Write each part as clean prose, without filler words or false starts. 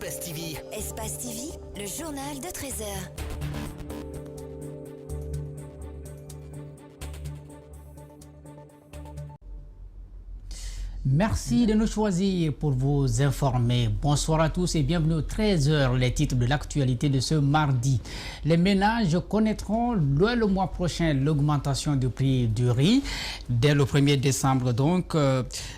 Espace TV. Espace TV, le journal de 13h. Merci de nous choisir pour vous informer. Bonsoir à tous et bienvenue aux 13h, les titres de l'actualité de ce mardi. Les ménages connaîtront dès le mois prochain l'augmentation du prix du riz. Dès le 1er décembre, donc,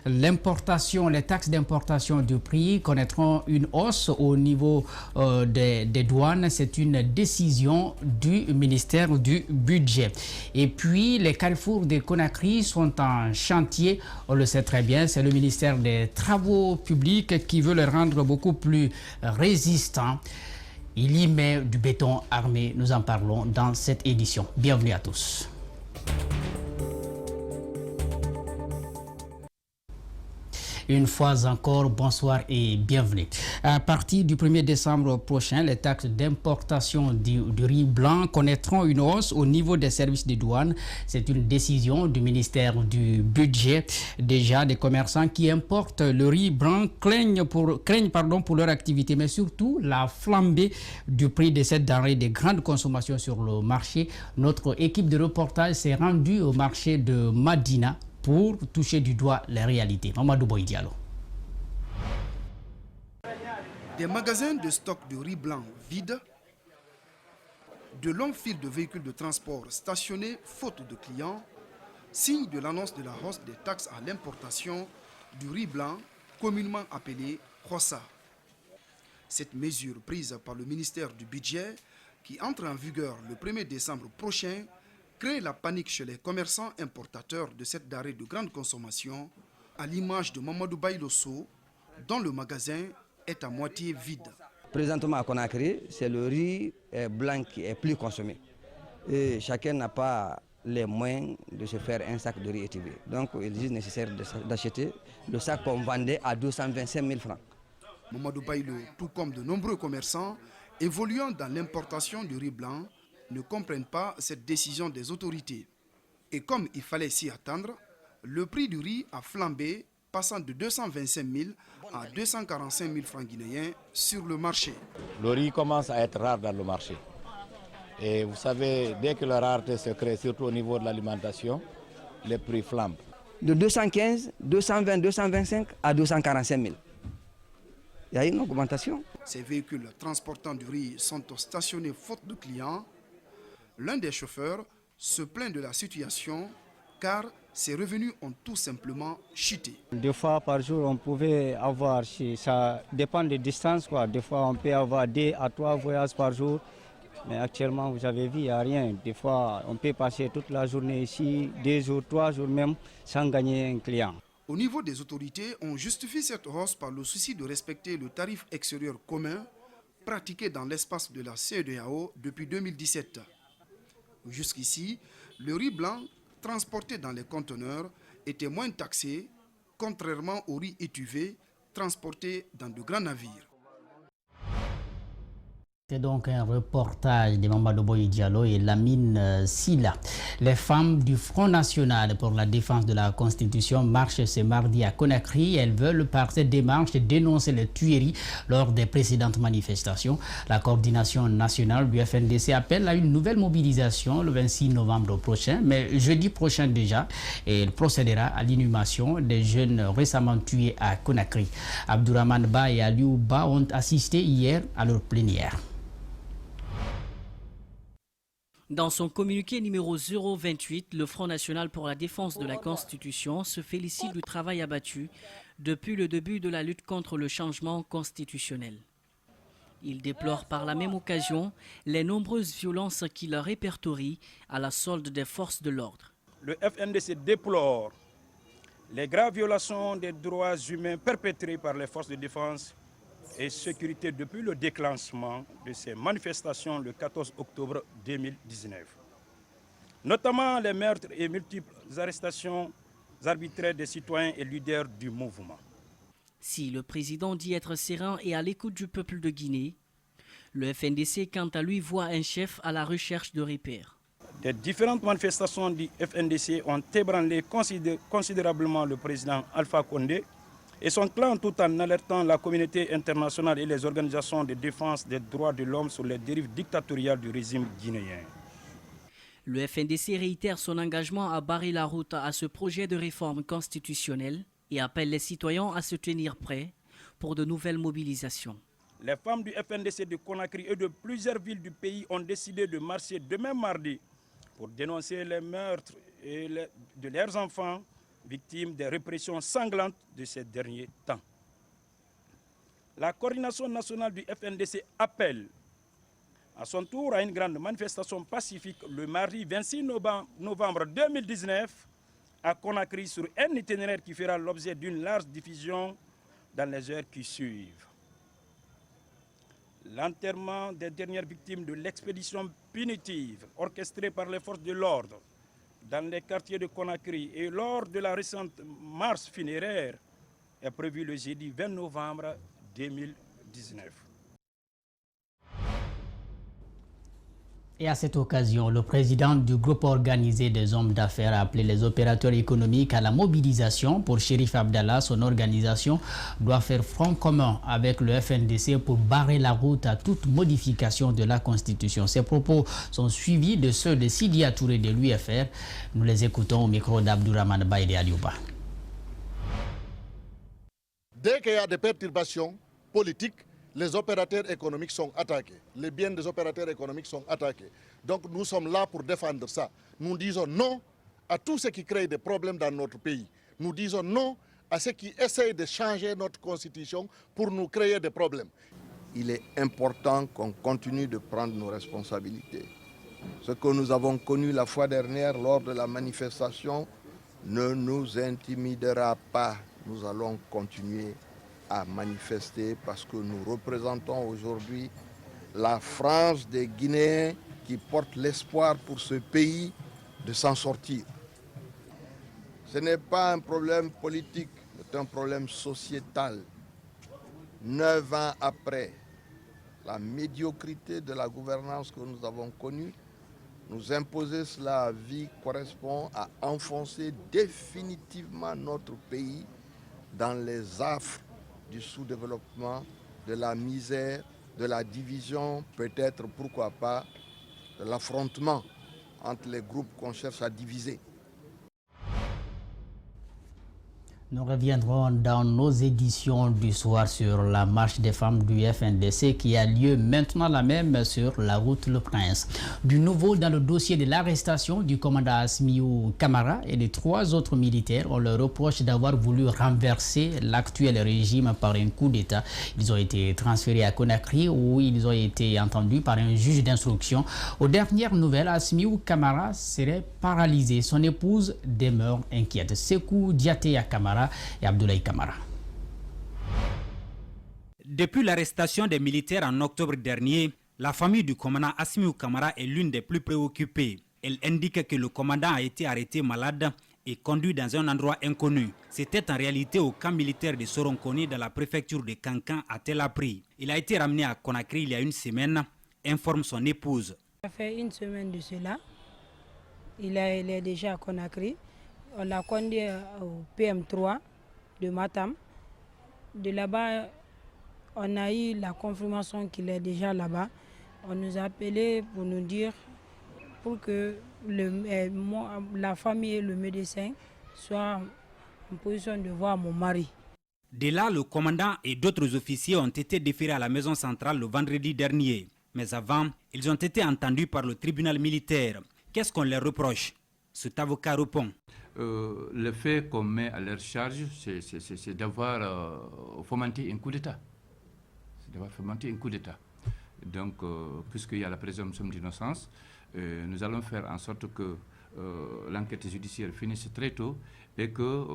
les taxes d'importation du prix connaîtront une hausse au niveau des douanes. C'est une décision du ministère du Budget. Et puis, les carrefours de Conakry sont en chantier, on le sait très bien. C'est le ministère des Travaux publics qui veut le rendre beaucoup plus résistant. Il y met du béton armé. Nous en parlons dans cette édition. Bienvenue à tous. Une fois encore, bonsoir et bienvenue. À partir du 1er décembre prochain, les taxes d'importation du riz blanc connaîtront une hausse au niveau des services de douane. C'est une décision du ministère du Budget. Déjà, des commerçants qui importent le riz blanc craignent pour leur activité, mais surtout la flambée du prix de cette denrée de grande consommation sur le marché. Notre équipe de reportage s'est rendue au marché de Madina pour toucher du doigt les réalités. Mamadou Boy Diallo. Des magasins de stock de riz blanc vides, de longs files de véhicules de transport stationnés faute de clients, signe de l'annonce de la hausse des taxes à l'importation du riz blanc, communément appelé Khossa. Cette mesure prise par le ministère du Budget, qui entre en vigueur le 1er décembre prochain, crée la panique chez les commerçants importateurs de cette denrée de grande consommation, à l'image de Mamadou Baylosso, dont le magasin est à moitié vide. Présentement à Conakry, c'est le riz blanc qui est plus consommé. Et chacun n'a pas les moyens de se faire un sac de riz étivé. Donc il est nécessaire d'acheter le sac qu'on vendait à 225 000 francs. Mamadou Baylo, tout comme de nombreux commerçants évoluant dans l'importation du riz blanc, ne comprennent pas cette décision des autorités. Et comme il fallait s'y attendre, le prix du riz a flambé, passant de 225 000 à 245 000 francs guinéens sur le marché. Le riz commence à être rare dans le marché. Et vous savez, dès que la rareté se crée, surtout au niveau de l'alimentation, les prix flambent. De 215, 220, 225 à 245 000. Il y a une augmentation. Ces véhicules transportant du riz sont stationnés faute de clients. L'un des chauffeurs se plaint de la situation car ses revenus ont tout simplement chuté. 2 fois par jour, on pouvait avoir, ça dépend des distances, quoi. Des fois, on peut avoir 2 à 3 voyages par jour. Mais actuellement, vous avez vu, il n'y a rien. Des fois, on peut passer toute la journée ici, 2 jours, 3 jours même, sans gagner un client. Au niveau des autorités, on justifie cette hausse par le souci de respecter le tarif extérieur commun pratiqué dans l'espace de la CEDEAO depuis 2017. Jusqu'ici, le riz blanc transporté dans les conteneurs était moins taxé, contrairement au riz étuvé transporté dans de grands navires. C'est donc un reportage de Mamadou Boy Diallo et Lamine Silla. Les femmes du Front National pour la défense de la Constitution marchent ce mardi à Conakry. Elles veulent par cette démarche dénoncer les tueries lors des précédentes manifestations. La coordination nationale du FNDC appelle à une nouvelle mobilisation le 26 novembre prochain, mais jeudi prochain déjà, et elle procédera à l'inhumation des jeunes récemment tués à Conakry. Abdourahmane Ba et Aliou Ba ont assisté hier à leur plénière. Dans son communiqué numéro 028, le Front National pour la défense de la Constitution se félicite du travail abattu depuis le début de la lutte contre le changement constitutionnel. Il déplore par la même occasion les nombreuses violences qu'il répertorie à la solde des forces de l'ordre. Le FNDC déplore les graves violations des droits humains perpétrées par les forces de défense et sécurité depuis le déclenchement de ces manifestations le 14 octobre 2019. Notamment les meurtres et multiples arrestations arbitraires des citoyens et leaders du mouvement. Si le président dit être serein et à l'écoute du peuple de Guinée, le FNDC, quant à lui, voit un chef à la recherche de repères. Les différentes manifestations du FNDC ont ébranlé considérablement le président Alpha Condé et son clan, tout en alertant la communauté internationale et les organisations de défense des droits de l'homme sur les dérives dictatoriales du régime guinéen. Le FNDC réitère son engagement à barrer la route à ce projet de réforme constitutionnelle et appelle les citoyens à se tenir prêts pour de nouvelles mobilisations. Les femmes du FNDC de Conakry et de plusieurs villes du pays ont décidé de marcher demain mardi pour dénoncer les meurtres de leurs enfants victimes des répressions sanglantes de ces derniers temps. La coordination nationale du FNDC appelle à son tour à une grande manifestation pacifique le mardi 26 novembre 2019 à Conakry sur un itinéraire qui fera l'objet d'une large diffusion dans les heures qui suivent. L'enterrement des dernières victimes de l'expédition punitive orchestrée par les forces de l'ordre dans les quartiers de Conakry et lors de la récente marche funéraire est prévu le jeudi 20 novembre 2019. Et à cette occasion, le président du groupe organisé des hommes d'affaires a appelé les opérateurs économiques à la mobilisation. Pour Chérif Abdallah, son organisation doit faire front commun avec le FNDC pour barrer la route à toute modification de la Constitution. Ces propos sont suivis de ceux de Sidi Touré de l'UFR. Nous les écoutons au micro d'Abdourahmane Baïdé Aliouba. Dès qu'il y a des perturbations politiques, les opérateurs économiques sont attaqués. Les biens des opérateurs économiques sont attaqués. Donc nous sommes là pour défendre ça. Nous disons non à tout ce qui crée des problèmes dans notre pays. Nous disons non à ceux qui essayent de changer notre constitution pour nous créer des problèmes. Il est important qu'on continue de prendre nos responsabilités. Ce que nous avons connu la fois dernière lors de la manifestation ne nous intimidera pas. Nous allons continuer à manifester parce que nous représentons aujourd'hui la France des Guinéens qui porte l'espoir pour ce pays de s'en sortir. Ce n'est pas un problème politique, c'est un problème sociétal. 9 ans après la médiocrité de la gouvernance que nous avons connue, nous imposer cela à vie correspond à enfoncer définitivement notre pays dans les affres du sous-développement, de la misère, de la division, peut-être, pourquoi pas, de l'affrontement entre les groupes qu'on cherche à diviser. Nous reviendrons dans nos éditions du soir sur la marche des femmes du FNDC qui a lieu maintenant la même sur la route Le Prince. Du nouveau dans le dossier de l'arrestation du commandant Assimiou Kamara et les 3 autres militaires, on leur reproche d'avoir voulu renverser l'actuel régime par un coup d'État. Ils ont été transférés à Conakry où ils ont été entendus par un juge d'instruction. Aux dernières nouvelles, Assimiou Kamara serait paralysé. Son épouse demeure inquiète. Sekou Diaté à Kamara et Abdoulaye Kamara. Depuis l'arrestation des militaires en octobre dernier, la famille du commandant Assimiou Kamara est l'une des plus préoccupées. Elle indique que le commandant a été arrêté malade et conduit dans un endroit inconnu. C'était en réalité au camp militaire de Soronkoni dans la préfecture de Kankan à Tel-Apri. Il a été ramené à Conakry il y a une semaine, informe son épouse. Ça fait une semaine de cela. Il est déjà à Conakry. On l'a conduit au PM3 de Matam. De là-bas, on a eu la confirmation qu'il est déjà là-bas. On nous a appelés pour nous dire pour que la famille et le médecin soient en position de voir mon mari. De là, le commandant et d'autres officiers ont été déférés à la maison centrale le vendredi dernier. Mais avant, ils ont été entendus par le tribunal militaire. Qu'est-ce qu'on leur reproche? Cet avocat répond. Le fait qu'on met à leur charge, c'est d'avoir fomenté un coup d'État. Donc, puisqu'il y a la présomption d'innocence, nous allons faire en sorte que l'enquête judiciaire finisse très tôt et que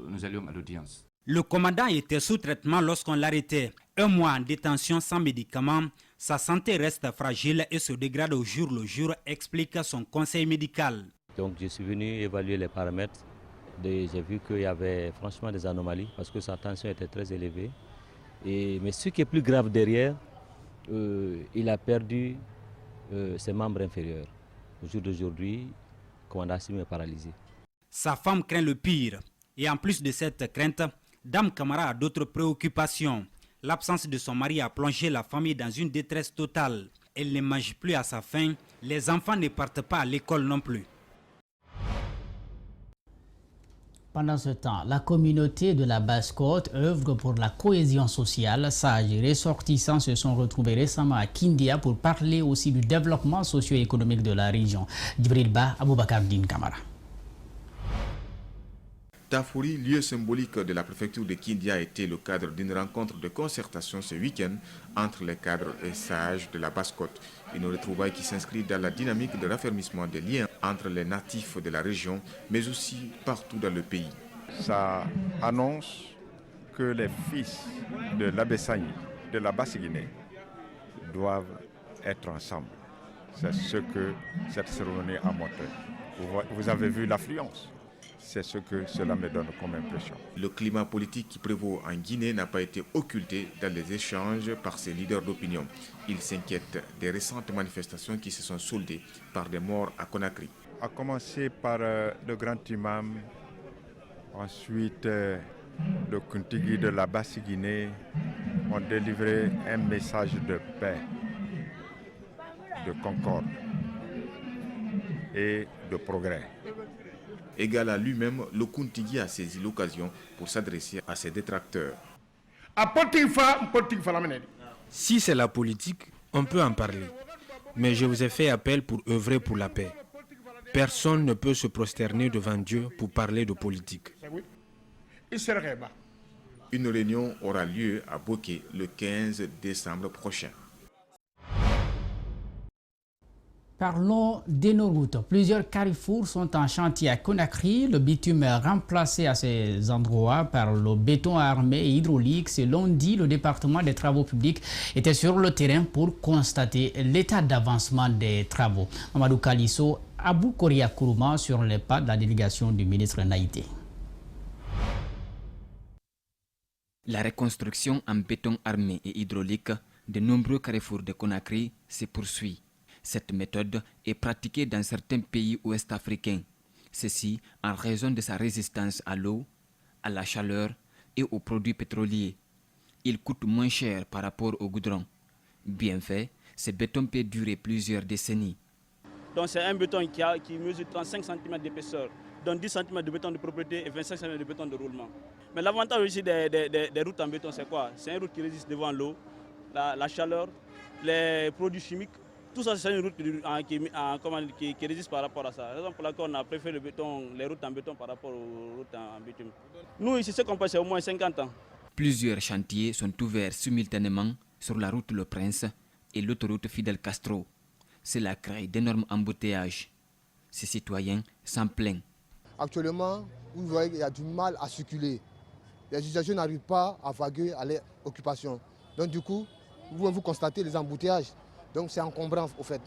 nous allions à l'audience. Le commandant était sous traitement lorsqu'on l'arrêtait. 1 mois en détention sans médicaments, sa santé reste fragile et se dégrade au jour le jour, explique son conseil médical. Donc je suis venu évaluer les paramètres. J'ai vu qu'il y avait franchement des anomalies parce que sa tension était très élevée. Mais ce qui est plus grave derrière, il a perdu ses membres inférieurs. Au jour d'aujourd'hui, le commandant Assimiou est paralysé. Sa femme craint le pire. Et en plus de cette crainte, Dame Camara a d'autres préoccupations. L'absence de son mari a plongé la famille dans une détresse totale. Elle ne mange plus à sa faim. Les enfants ne partent pas à l'école non plus. Pendant ce temps, la communauté de la Basse-Côte œuvre pour la cohésion sociale. Sages et ressortissants se sont retrouvés récemment à Kindia pour parler aussi du développement socio-économique de la région. Djibril Ba, Aboubakar Din Kamara. Tafouri, lieu symbolique de la préfecture de Kindia, a été le cadre d'une rencontre de concertation ce week-end entre les cadres et sages de la Basse-Côte. Une retrouvaille qui s'inscrit dans la dynamique de raffermissement des liens entre les natifs de la région, mais aussi partout dans le pays. Ça annonce que les fils de l'Abessani, de la Basse-Guinée, doivent être ensemble. C'est ce que cette cérémonie a montré. Vous avez vu l'affluence. C'est ce que cela me donne comme impression. Le climat politique qui prévaut en Guinée n'a pas été occulté dans les échanges par ses leaders d'opinion. Ils s'inquiètent des récentes manifestations qui se sont soldées par des morts à Conakry. À commencer par le grand imam, ensuite le Kuntigi de la Basse-Guinée ont délivré un message de paix, de concorde et de progrès. Égal à lui-même, le Kuntigi a saisi l'occasion pour s'adresser à ses détracteurs. Si c'est la politique, on peut en parler. Mais je vous ai fait appel pour œuvrer pour la paix. Personne ne peut se prosterner devant Dieu pour parler de politique. Une réunion aura lieu à Boké le 15 décembre prochain. Parlons de nos routes. Plusieurs carrefours sont en chantier à Conakry. Le bitume est remplacé à ces endroits par le béton armé et hydraulique. Selon dit, le département des travaux publics était sur le terrain pour constater l'état d'avancement des travaux. Mamadou Kalisso, Abou Koria Kourouma sur les pas de la délégation du ministre Naïté. La reconstruction en béton armé et hydraulique de nombreux carrefours de Conakry se poursuit. Cette méthode est pratiquée dans certains pays ouest-africains. Ceci en raison de sa résistance à l'eau, à la chaleur et aux produits pétroliers. Il coûte moins cher par rapport au goudron. Bien fait, ce béton peut durer plusieurs décennies. Donc c'est un béton qui mesure 35 cm d'épaisseur, donc 10 cm de béton de propriété et 25 cm de béton de roulement. Mais l'avantage aussi des routes en béton, c'est quoi? C'est une route qui résiste devant l'eau, la chaleur, les produits chimiques. Tout ça, c'est une route qui résiste par rapport à ça. C'est la raison pour laquelle on a préféré les routes en béton par rapport aux routes en bitume. Nous, ici, ce qu'on passe, c'est au moins 50 ans. Plusieurs chantiers sont ouverts simultanément sur la route Le Prince et l'autoroute Fidel Castro. Cela crée d'énormes embouteillages. Ces citoyens s'en plaignent. Actuellement, vous voyez qu'il y a du mal à circuler. Les usagers n'arrivent pas à vaguer à leur occupation. Donc du coup, vous constatez les embouteillages. Donc c'est encombrant au fait.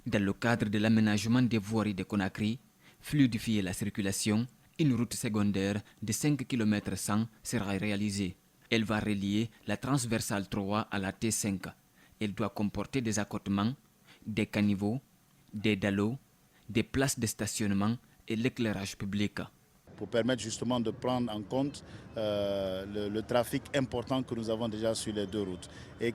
Dans le cadre de l'aménagement des voiries de Conakry, fluidifier la circulation, une route secondaire de 5 km 100 sera réalisée. Elle va relier la transversale 3 à la T5. Elle doit comporter des accotements, des caniveaux, des dallos, des places de stationnement et l'éclairage public. Pour permettre justement de prendre en compte le trafic important que nous avons déjà sur les deux routes. Et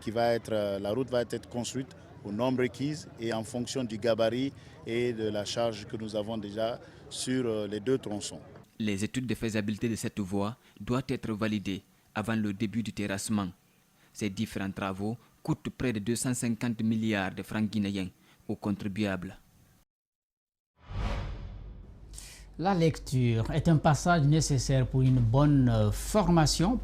la route va être construite aux normes requises et en fonction du gabarit et de la charge que nous avons déjà sur les deux tronçons. Les études de faisabilité de cette voie doivent être validées avant le début du terrassement. Ces différents travaux coûtent près de 250 milliards de francs guinéens aux contribuables. La lecture est un passage nécessaire pour une bonne formation.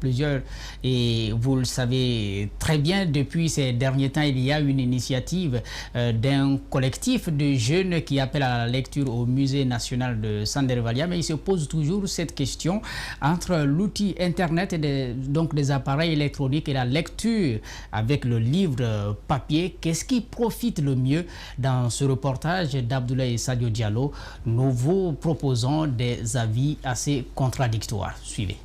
Et vous le savez très bien, depuis ces derniers temps, il y a une initiative d'un collectif de jeunes qui appelle à la lecture au Musée national de Sandervalia. Mais il se pose toujours cette question entre l'outil Internet et donc des appareils électroniques et la lecture avec le livre papier. Qu'est-ce qui profite le mieux? Dans ce reportage d'Abdoulaye Sadio Diallo, nous vous proposons des avis assez contradictoires. Suivez.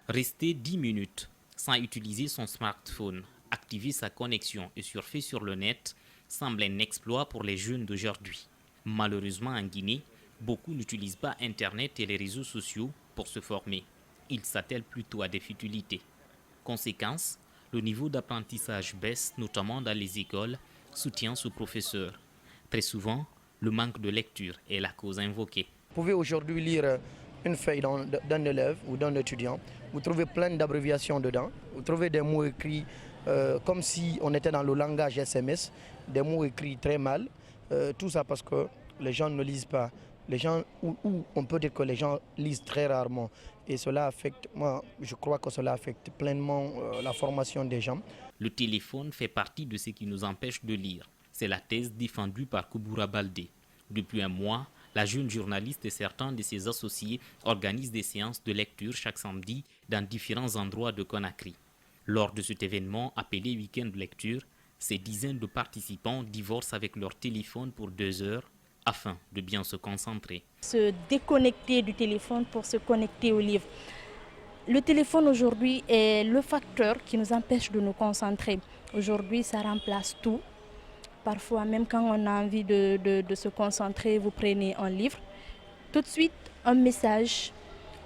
Rester 10 minutes sans utiliser son smartphone, activer sa connexion et surfer sur le net semble un exploit pour les jeunes d'aujourd'hui. Malheureusement, en Guinée, beaucoup n'utilisent pas Internet et les réseaux sociaux pour se former. Ils s'attellent plutôt à des futilités. Conséquence, le niveau d'apprentissage baisse, notamment dans les écoles, soutient ce professeur. Très souvent, le manque de lecture est la cause invoquée. Vous pouvez aujourd'hui lire une feuille d'un élève ou d'un étudiant. Vous trouvez plein d'abréviations dedans. Vous trouvez des mots écrits comme si on était dans le langage SMS, des mots écrits très mal. Tout ça parce que les gens ne lisent pas. Les gens, ou on peut dire que les gens lisent très rarement. Et cela affecte, moi je crois que cela affecte pleinement la formation des gens. Le téléphone fait partie de ce qui nous empêche de lire. C'est la thèse défendue par Kouboura Baldé. Depuis un mois, la jeune journaliste et certains de ses associés organisent des séances de lecture chaque samedi dans différents endroits de Conakry. Lors de cet événement appelé Week-end de lecture, ces dizaines de participants divorcent avec leur téléphone pour 2 heures afin de bien se concentrer. Se déconnecter du téléphone pour se connecter au livre. Le téléphone aujourd'hui est le facteur qui nous empêche de nous concentrer. Aujourd'hui, ça remplace tout. Parfois, même quand on a envie de se concentrer, vous prenez un livre. Tout de suite, un message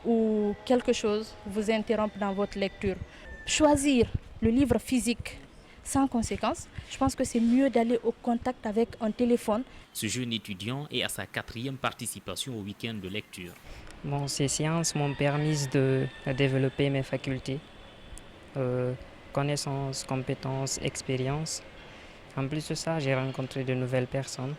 ou quelque chose vous interrompt dans votre lecture. Choisir le livre physique sans conséquence, je pense que c'est mieux d'aller au contact avec un téléphone. Ce jeune étudiant est à sa 4e participation au week-end de lecture. Bon, ces séances m'ont permis de développer mes facultés, connaissances, compétences, expériences. En plus de ça, j'ai rencontré de nouvelles personnes.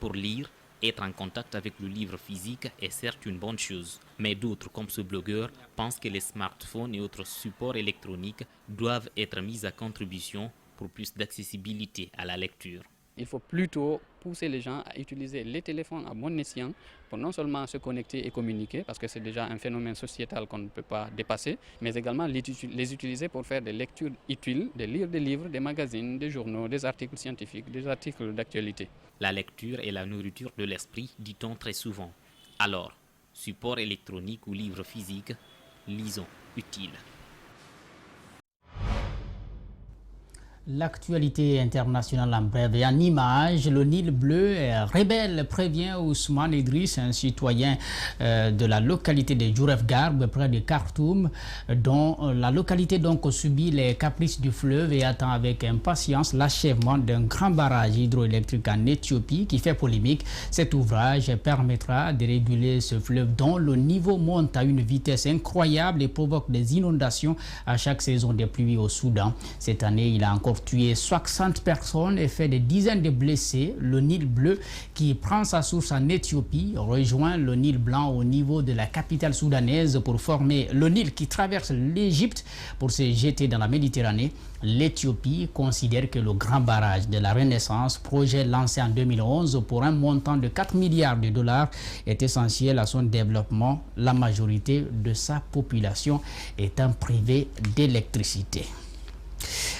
Pour lire, être en contact avec le livre physique est certes une bonne chose, mais d'autres, comme ce blogueur, pensent que les smartphones et autres supports électroniques doivent être mis à contribution pour plus d'accessibilité à la lecture. Il faut plutôt pousser les gens à utiliser les téléphones à bon escient pour non seulement se connecter et communiquer, parce que c'est déjà un phénomène sociétal qu'on ne peut pas dépasser, mais également les utiliser pour faire des lectures utiles, de lire des livres, des magazines, des journaux, des articles scientifiques, des articles d'actualité. La lecture est la nourriture de l'esprit, dit-on très souvent. Alors, support électronique ou livre physique, lisons utile. L'actualité internationale en bref et en images, le Nil bleu rebelle prévient Ousmane Idriss, un citoyen de la localité de Djouref Garb près de Khartoum, dont la localité donc subit les caprices du fleuve et attend avec impatience l'achèvement d'un grand barrage hydroélectrique en Éthiopie qui fait polémique. Cet ouvrage permettra de réguler ce fleuve dont le niveau monte à une vitesse incroyable et provoque des inondations à chaque saison des pluies au Soudan. Cette année, il a encore tué 60 personnes et fait des dizaines de blessés. Le Nil bleu, qui prend sa source en Éthiopie, rejoint le Nil blanc au niveau de la capitale soudanaise pour former le Nil qui traverse l'Égypte pour se jeter dans la Méditerranée. L'Éthiopie considère que le grand barrage de la Renaissance, projet lancé en 2011 pour un montant de 4 milliards de dollars, est essentiel à son développement. La majorité de sa population étant privée d'électricité.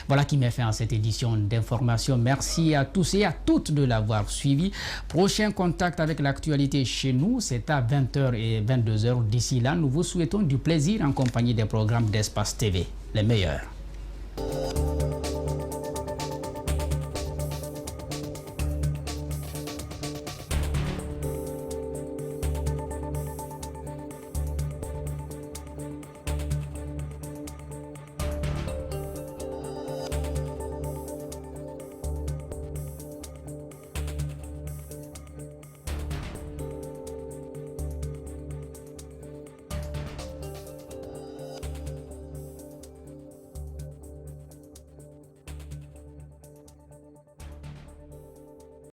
Voilà qui met fin à cette édition d'information. Merci à tous et à toutes de l'avoir suivi. Prochain contact avec l'actualité chez nous, c'est à 20h et 22h. D'ici là, nous vous souhaitons du plaisir en compagnie des programmes d'Espace TV, les meilleurs.